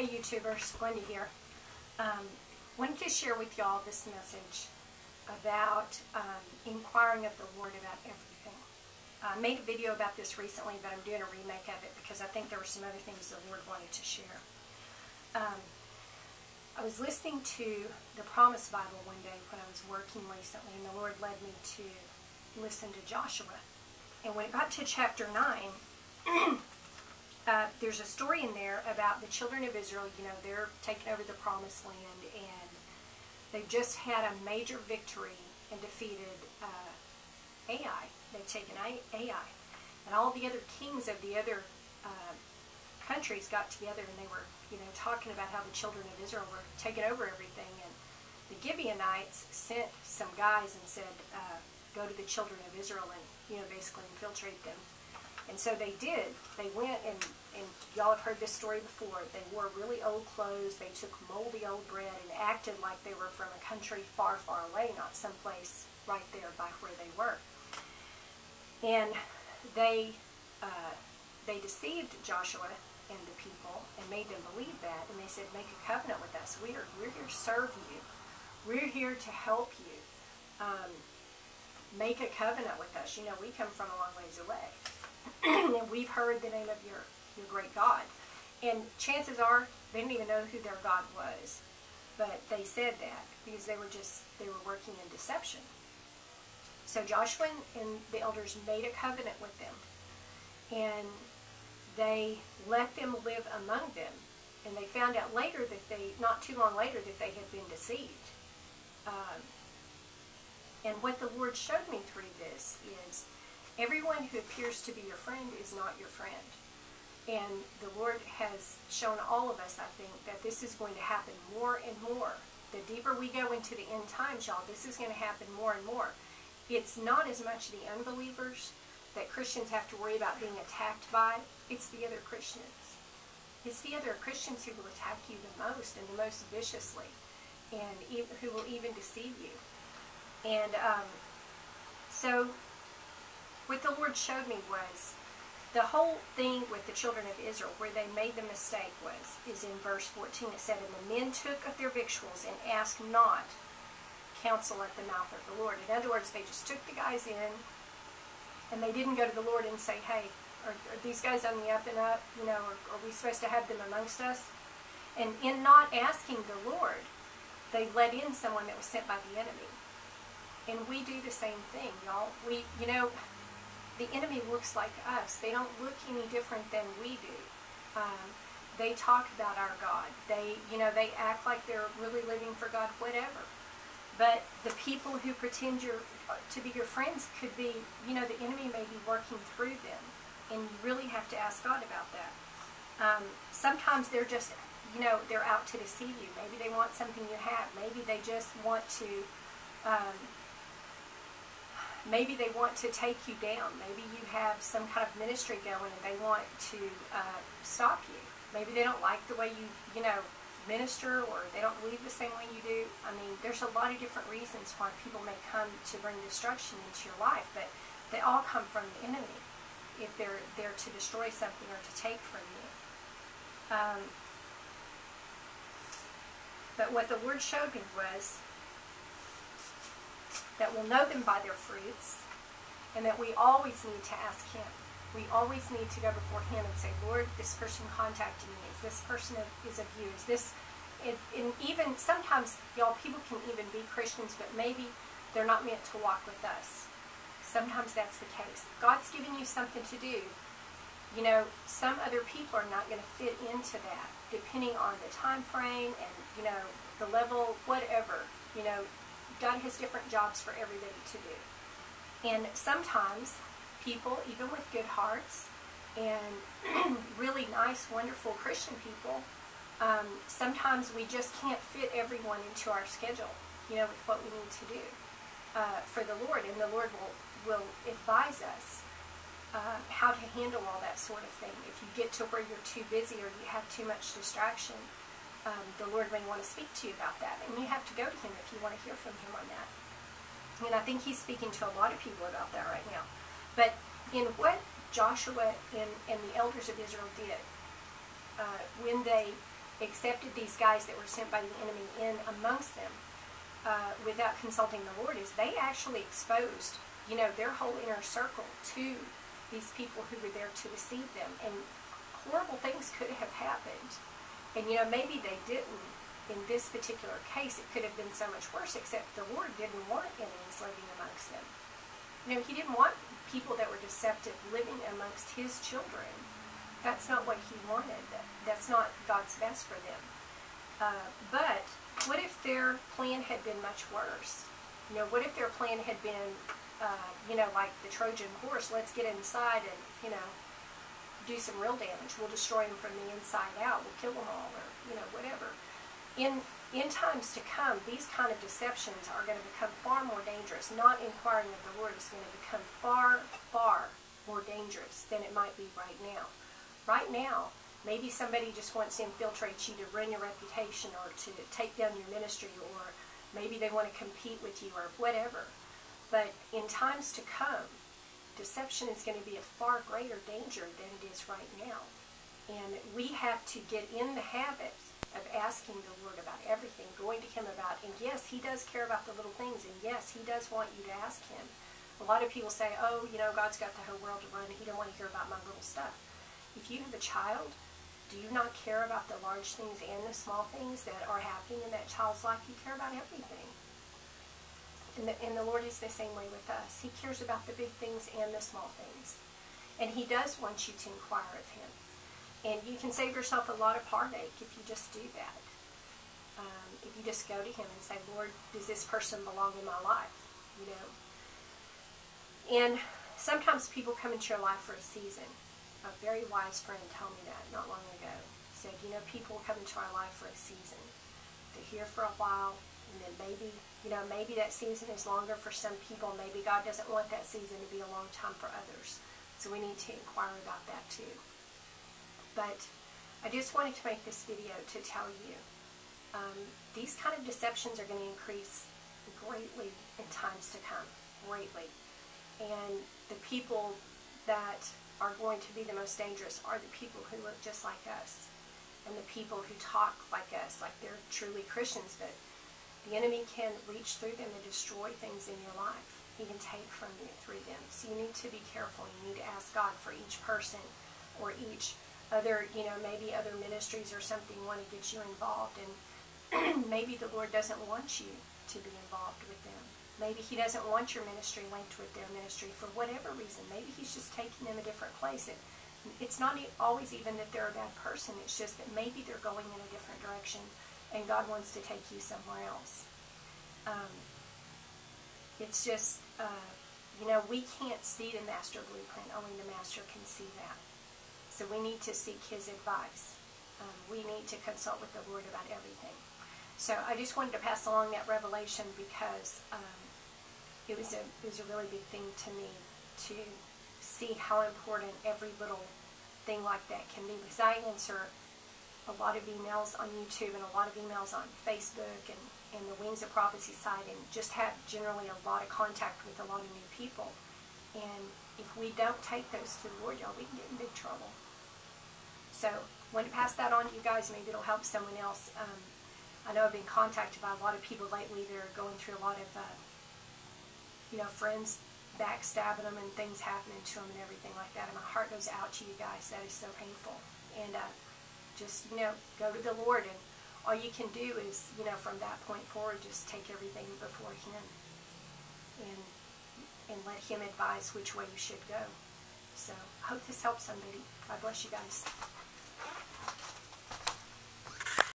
Hey YouTubers, Wendy here. Wanted to share with y'all this message about inquiring of the Lord about everything. I made a video about this recently, but I'm doing a remake of it because I think there were some other things the Lord wanted to share. I was listening to the Promise Bible one day when I was working recently, and the Lord led me to listen to Joshua. And when it got to chapter 9, there's a story in there about the children of Israel. You know, they're taking over the Promised Land, and they've just had a major victory and defeated Ai. They've taken Ai. And all the other kings of the other countries got together, and they were, talking about how the children of Israel were taking over everything. And the Gibeonites sent some guys and said, go to the children of Israel and, basically infiltrate them. And so they did. They went, and y'all have heard this story before. They wore really old clothes. They took moldy old bread and acted like they were from a country far, far away, not someplace right there by where they were. And they deceived Joshua and the people and made them believe that. And they said, make a covenant with us. We're here to serve you. We're here to help you. Make a covenant with us. We come from a long ways away. And we've heard the name of your great God. And chances are they didn't even know who their God was. But they said that because they were working in deception. So Joshua and the elders made a covenant with them. And they let them live among them. And they found out later that not too long later, that they had been deceived. And what the Lord showed me through this is everyone who appears to be your friend is not your friend. And the Lord has shown all of us, I think, that this is going to happen more and more. The deeper we go into the end times, y'all, this is going to happen more and more. It's not as much the unbelievers that Christians have to worry about being attacked by. It's the other Christians. It's the other Christians who will attack you the most and the most viciously, and who will even deceive you. And so what the Lord showed me was the whole thing with the children of Israel, where they made the mistake is in verse 14. It said, and the men took of their victuals and asked not counsel at the mouth of the Lord. In other words, they just took the guys in, and they didn't go to the Lord and say, hey, are these guys on the up and up? Are we supposed to have them amongst us? And in not asking the Lord, they let in someone that was sent by the enemy. And we do the same thing, y'all. The enemy looks like us. They don't look any different than we do. They talk about our God. They act like they're really living for God, whatever. But the people who pretend to be your friends could be, the enemy may be working through them. And you really have to ask God about that. Sometimes they're just, they're out to deceive you. Maybe they want something you have. Maybe they just want to... maybe they want to take you down. Maybe you have some kind of ministry going and they want to stop you. Maybe they don't like the way you minister, or they don't believe the same way you do. I mean, there's a lot of different reasons why people may come to bring destruction into your life, but they all come from the enemy if they're there to destroy something or to take from you. But what the Lord showed me was that we'll know them by their fruits, and that we always need to ask Him. We always need to go before Him and say, Lord, this person contacted me. Is this person is of you? Is this... And even sometimes, y'all, people can even be Christians, but maybe they're not meant to walk with us. Sometimes that's the case. God's giving you something to do. Some other people are not going to fit into that, depending on the time frame and, the level, whatever. God has different jobs for everybody to do. And sometimes people, even with good hearts and really nice, wonderful Christian people, sometimes we just can't fit everyone into our schedule, with what we need to do for the Lord. And the Lord will advise us how to handle all that sort of thing. If you get to where you're too busy or you have too much distraction, the Lord may want to speak to you about that. And you have to go to Him if you want to hear from Him on that. And I think He's speaking to a lot of people about that right now. But in what Joshua and the elders of Israel did, when they accepted these guys that were sent by the enemy in amongst them without consulting the Lord is they actually exposed, their whole inner circle to these people who were there to deceive them. And horrible things could have happened. And, maybe they didn't. In this particular case, it could have been so much worse, except the Lord didn't want enemies living amongst them. He didn't want people that were deceptive living amongst his children. That's not what he wanted. That's not God's best for them. But what if their plan had been much worse? What if their plan had been, like the Trojan horse, let's get inside and, do some real damage. We'll destroy them from the inside out. We'll kill them all, or, whatever. In times to come, these kind of deceptions are going to become far more dangerous. Not inquiring of the Lord is going to become far, far more dangerous than it might be right now. Right now, maybe somebody just wants to infiltrate you to ruin your reputation or to take down your ministry, or maybe they want to compete with you or whatever. But in times to come, deception is going to be a far greater danger than it is right now. And we have to get in the habit of asking the Lord about everything, going to him about, and yes, he does care about the little things, and yes, he does want you to ask him. A lot of people say, oh, God's got the whole world to run, and he don't want to hear about my little stuff. If you have a child, do you not care about the large things and the small things that are happening in that child's life? You care about everything. And the Lord is the same way with us. He cares about the big things and the small things. And he does want you to inquire of him. And you can save yourself a lot of heartache if you just do that. If you just go to him and say, Lord, does this person belong in my life? And sometimes people come into your life for a season. A very wise friend told me that not long ago. He said, people come into our life for a season. They're here for a while, and then maybe that season is longer for some people. Maybe God doesn't want that season to be a long time for others. So we need to inquire about that too. But I just wanted to make this video to tell you these kind of deceptions are going to increase greatly in times to come, greatly. And the people that are going to be the most dangerous are the people who look just like us, and the people who talk like us, like they're truly Christians, but the enemy can reach through them and destroy things in your life. He can take from you through them. So you need to be careful. You need to ask God for each person or each other, maybe other ministries or something want to get you involved, and maybe the Lord doesn't want you to be involved with them. Maybe he doesn't want your ministry linked with their ministry for whatever reason. Maybe he's just taking them a different place. It's not always even that they're a bad person. It's just that maybe they're going in a different direction and God wants to take you somewhere else. It's just, we can't see the master blueprint. Only the master can see that. So we need to seek his advice. We need to consult with the Lord about everything. So I just wanted to pass along that revelation because it was a really big thing to me to see how important every little thing like that can be. Because I answer a lot of emails on YouTube and a lot of emails on Facebook and the Wings of Prophecy site, and just have generally a lot of contact with a lot of new people. And if we don't take those to the Lord, y'all, we can get in big trouble. So I want to pass that on to you guys. Maybe it'll help someone else. I know I've been contacted by a lot of people lately that are going through a lot of, friends backstabbing them and things happening to them and everything like that. And my heart goes out to you guys. That is so painful. And just, go to the Lord. And all you can do is, from that point forward, just take everything before him and let him advise which way you should go. So I hope this helps somebody. God bless you guys.